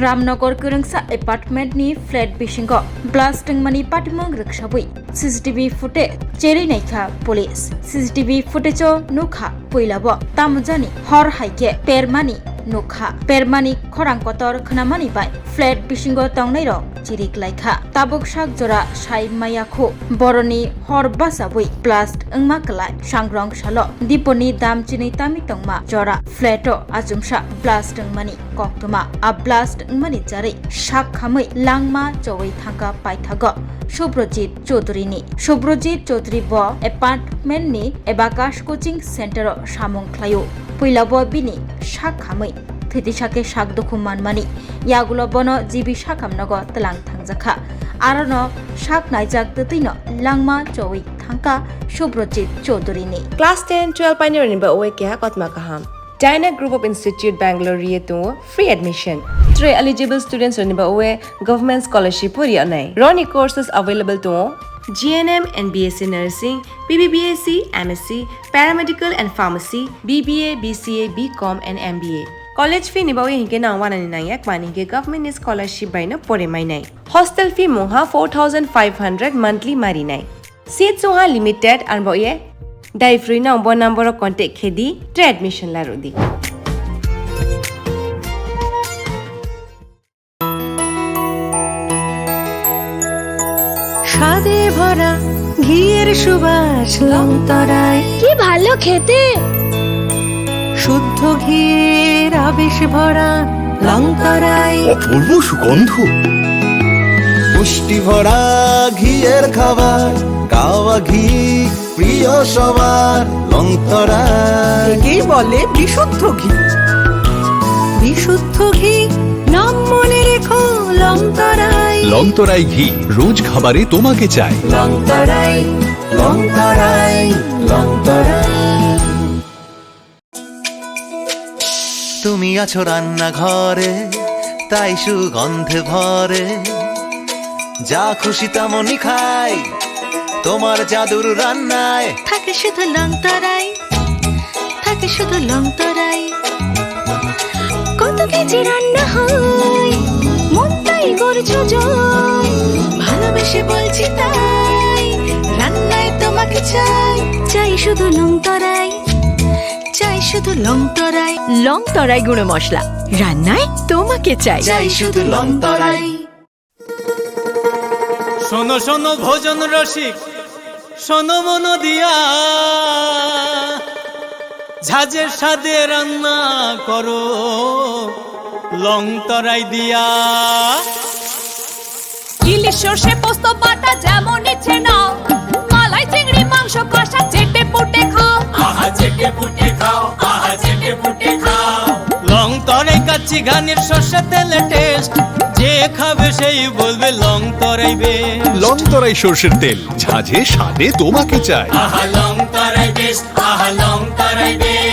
Ramnagar गोरोंसा एपार्टमेंटनि flat बिसिंग ब्लास्टिं मानि पाटिमंग रक्षाबुई सीसीटीवी फुटेज चेरी नायखा पुलिस सीसीटीवी फुटेज नुखा पुइलाबो तामुजानि हर हाइके पेरमानि नुखा पेरमानि खरां कतर खनामानि बाय फ्लेट बिसिंग तंनाय रक चिरिक लायखा ताबुक साक जरा साइ मायाखौ बरनि हर बासाबुई ब्लास्ट ओंमा कलाय सांग्रं सालो दीपनि दाम चिनै तामि तंमा जरा फ्लेटो आजुमसा ब्लास्ट ओंमानि कक्तमा आ ब्लास्ट ओंमानि जारै साक खामै लांमा चवै थांका पाइथागो सुब्रजित चौधुरी ब एपार्टमेंटनि एबाकाश कोचिं सेंटर सामुं ख्लायो पुइलाबो बिनि साक खामै थैतिसाके साक दुखुमान मानि यागुलो बनो जिबि साखामनगो तलां थांजाखा आरोनो साक नायजाक Taino लांमा चवै थांका सुब्रजित चौधुरीनि Class 10 12 pioneer ba oe kya kotma kaham China Group of Institute Bangalore to free admission 3 eligible students ba oe government scholarship puri anai Roni courses available to GNM and BSc Nursing, BBBSc, MSc, Paramedical and Pharmacy, BBA, BCA, BCom and MBA. College fee ni bawi hinke na wana ni nayak mani ke government scholarship by no pore mai nai. Hostel fee moha 4,500 monthly mari nai. Seats soha limited and bawi dai free na umbo number of contact khedi tre admission la rodi. স্বাদে ভরা ঘিয়ের সুবাস লংতরায় কি ভালো খেতে শুদ্ধ ঘিয়ের আবেশ ভরা লংতরায় অপূর্ব সুগন্ধ পুষ্টি ভরা ঘিয়ের খাবার কাওয়া ঘি প্রিয় সবার লংতরায় একেই বলে বিশুদ্ধ ঘি বিশুদ্ধ ঘি নাম মনে রেখো লংতরায় লংতরাই ঘি রোজ খাবারে তোমাকে চাই লংতরাই লংতরাই লংতরাই তুমি আছো রান্না ঘরে তাই সুগন্ধে ভরে যা খুশি তেমনই খাই তোমার জাদুর রান্নায় থাকে শুধু লংতরাই থাকে শুধু লংতরাই কত কেজি রান্না হয় মন তাই করছো জয় ভালোবেসে বলছি তাই রান্নায় তোমাকে চাই চাই শুধু লংতরাই চাই শুধু লংতরাই লংতরাই গুঁড়ো মশলা রান্নায় তোমাকে চাই চাই শুধু লংতরাই শোনো শোনো ভোজন রসিক শোনো মন দিয়া ঝাঁঝের স্বাদে রান্না করো লংতরাই দিয়া ইলিশ সর্ষে পোস্ত বাটা যেমন ইচ্ছে নাও মালাই চিংড়ি মাংস কষা চেটে পুটে খাও আহা চেটে পুটে খাও আহা চেটে পুটে খাও লংতরাই কাচ্চি ঘানির সর্ষে তেলে টেস্ট যে খাবে সেই বলবে লংতরাই বেশ লংতরাই সরষের তেল ঝাঁঝে স্বাদে তোমাকে চাই আহা লংতরাই বেশ আহা লংতরাই বেশ